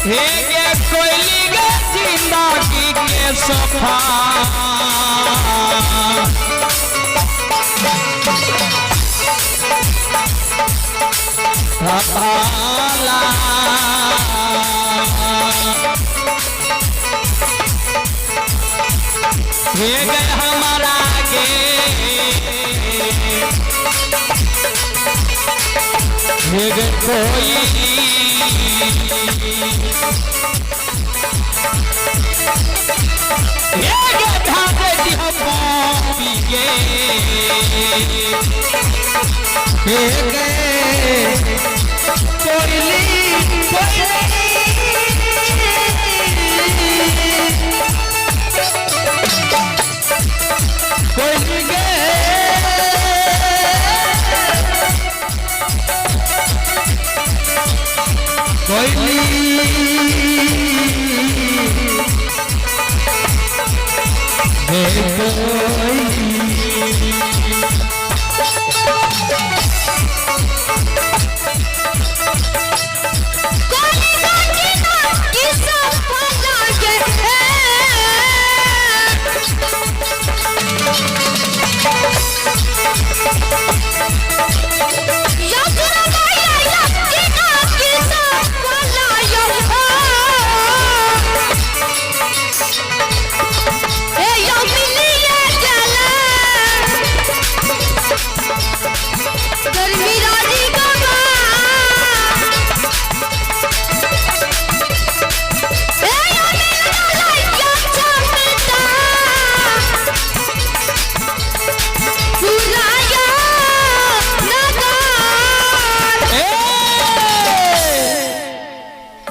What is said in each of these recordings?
हे गे कोयली गे जिंदगी के सफा सफाला हे गे हमारा गे हे गे कोयली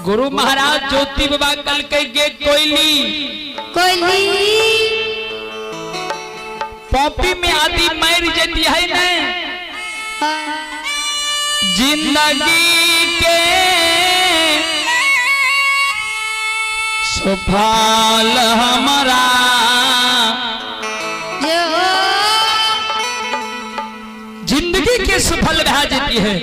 गुरु महाराज ज्योति बाबा कल के कोयली कोयली पॉपी में आदि मर जाती है न जिंदगी के सफल हमारा जिंदगी के सफल रह जाती है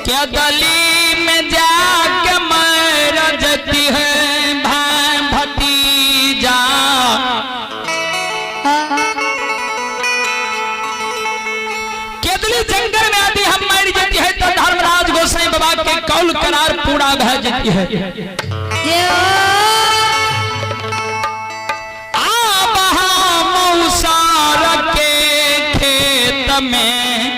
क्या गली में जाके मर जाती है भाई भतीजा केतली जंगल में आदि हम मर जाती है तो धर्मराज गोसाई बाबा के कौल करार पूरा भह जाती है आप मौसार के खेत में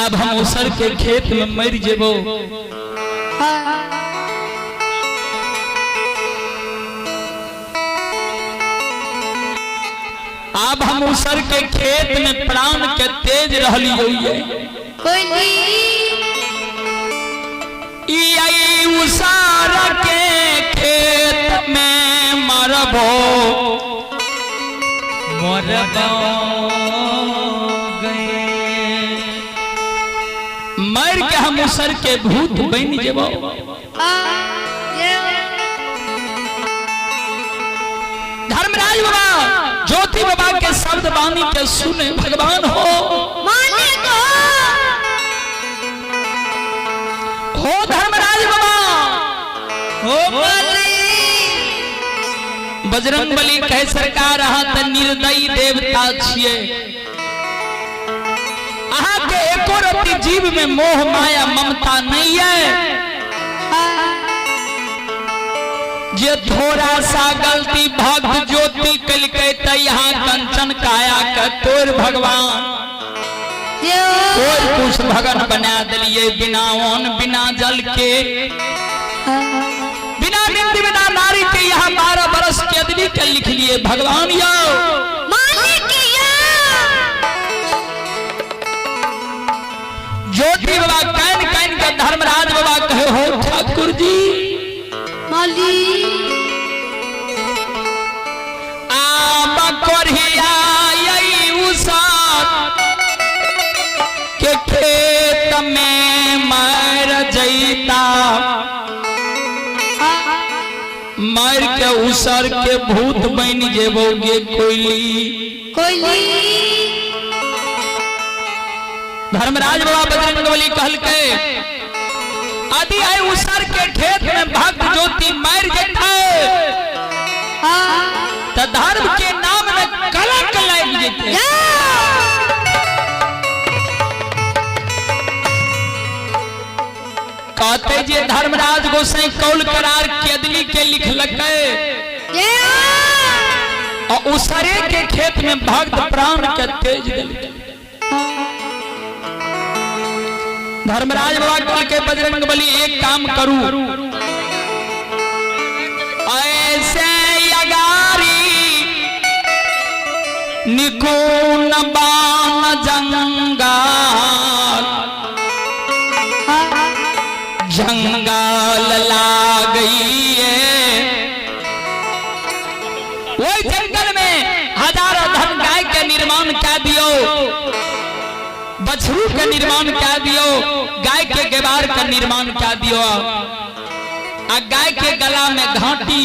अब हम उसर के खेत में मर जेबो अब हम उसर के खेत में प्राण के तेज रहली होइए उसर के खेत में मरबो मर के हम उसर के भूत बन जेबो धर्मराज बाबा ज्योति बाबा के शब्द वाणी के सुने भगवान हो धर्मराज बाबा हो बजरंग बली कहे सरकार अहाँ त निर्दयी देवता छिए अहाँ के एको रति जीव में मोह माया ममता नहीं है जे थोड़ा सा गलती भक्त ज्योति कल के यहाँ कंचन काया के तोर भगवान तोर कुछ भगन बना दिलिए बिना ओन बिना जल के बिना बिंदी बिना नारी के यहाँ 12 बरस के अदबी के लिख लिए भगवान यो ज्योति बाबा कैन कैन के धर्मराज बाबा कहे हो ठाकुर जी के खेत में मर जईता उसर के भूत बन जेबोगे कोयली कोयली। धर्मराज बाबा बजरंगबली कहल के आदि आए उसर के खेत में भक्त ज्योति मर जाता तो धर्म के नाम में कलंक लग जेते। कहते जे धर्मराज गोसाई कौल करार केदली के लिखलक और उसरे के खेत में भक्त प्राण के तेज दिल। धर्मराज बाबा कहल के बजरंगबली एक काम करू ऐसे अगारी निकोन बाण जंगाल जंगाल लागई है। वही जंगल में हजारों धन गाय के निर्माण कर दियो, बछरू के निर्माण कर दियो, गाय के गेबार का निर्माण कर दियो। आ गाय के गला में घाटी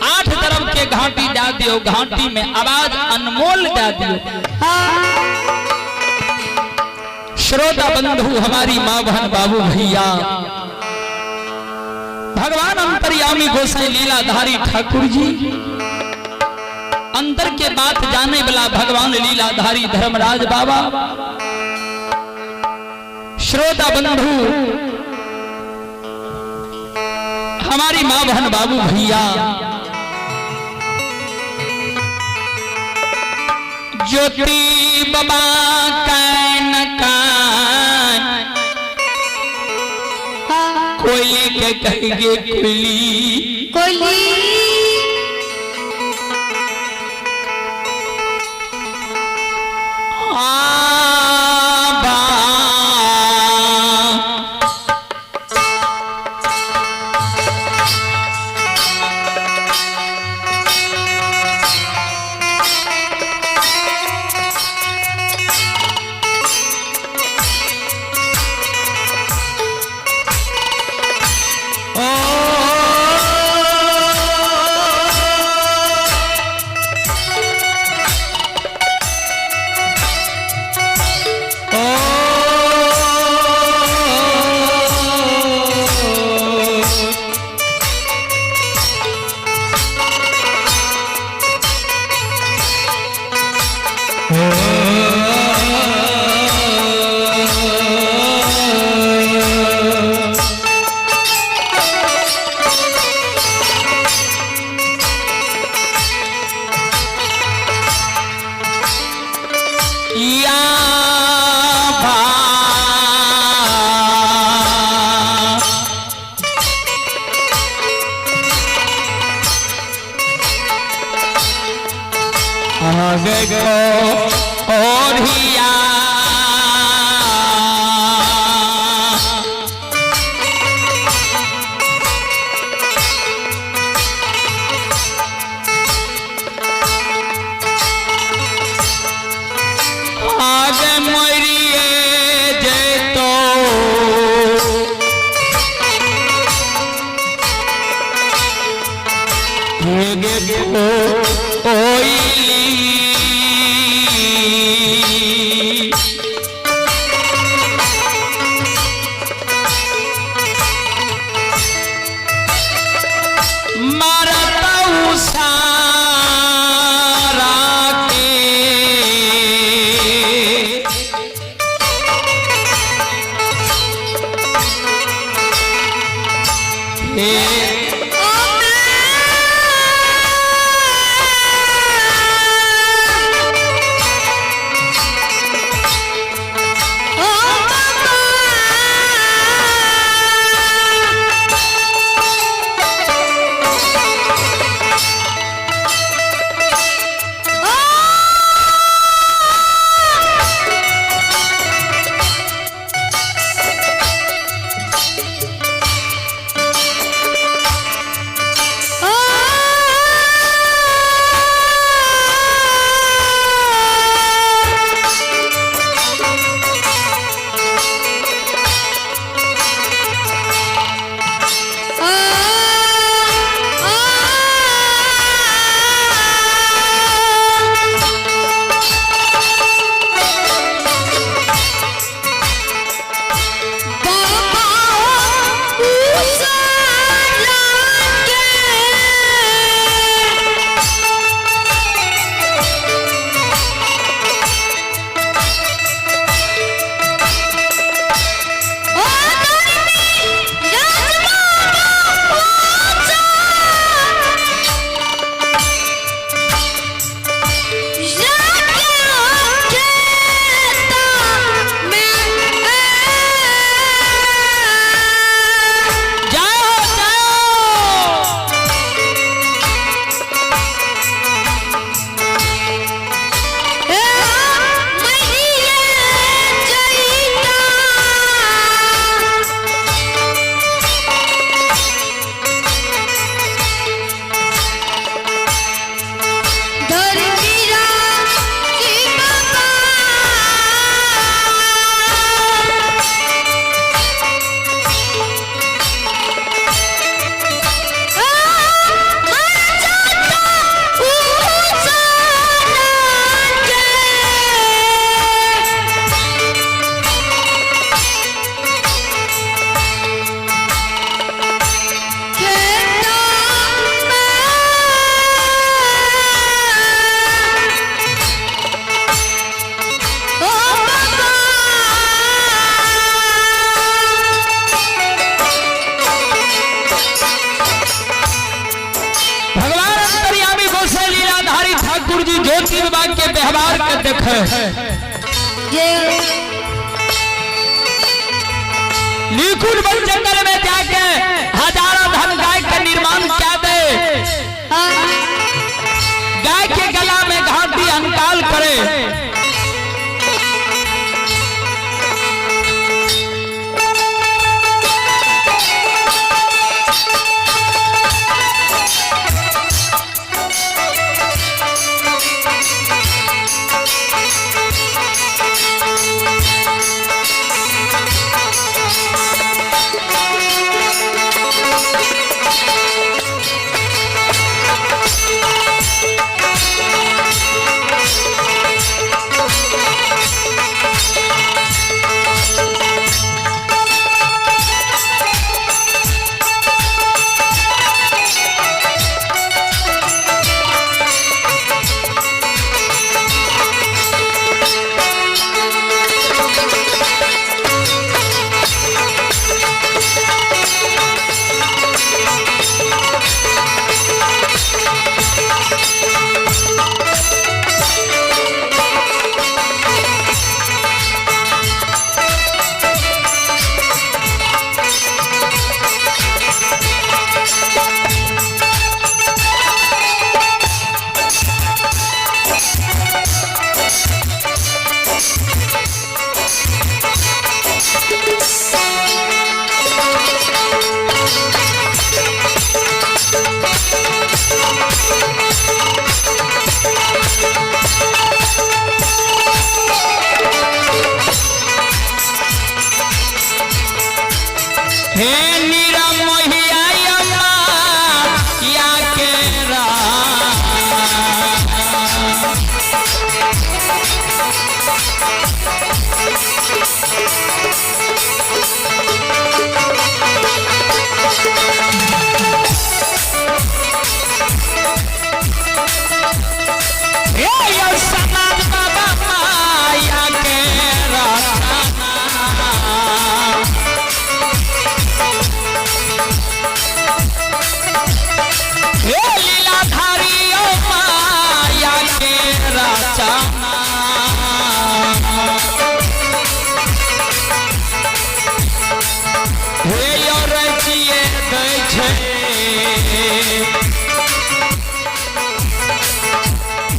8 तरफ के घाटी डाल दियो, घाटी में आवाज अनमोल डाल दियो। श्रोता बंधु हमारी माँ बहन बाबू भैया भगवान अंतर्यामी गोसाई लीलाधारी ठाकुर जी अंदर के बात जाने वाला भगवान लीलाधारी धर्मराज बाबा। श्रोता बंधु हमारी माँ बहन बाबू भैया ज्योति बाबा कैन कैन कोयली के कहेंगे कोयली कोयली। और हिया आगे मरिए जेतो देख लिखुन बन जंगल में जाके हजारों धन गाय का निर्माण क्या दे, गाय के गला में घाटी अंकाल करे।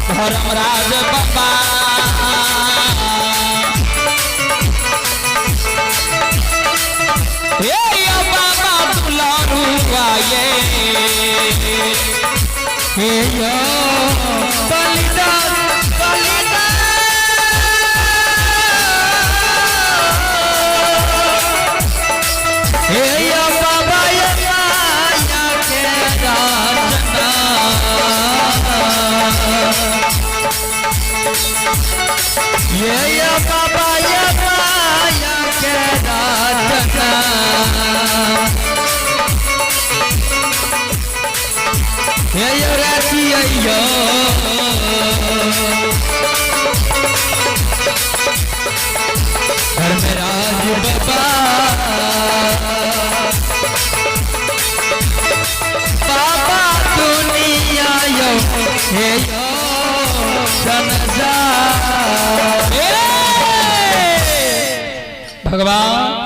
धर्मराज बाबा हे बाबा दुलारुआ हे बलिदान हे बाबा ये बाबा ये माया के राजना ये राती यो घर में राज बाबा बाबा दुनिया यो हे यो भगवान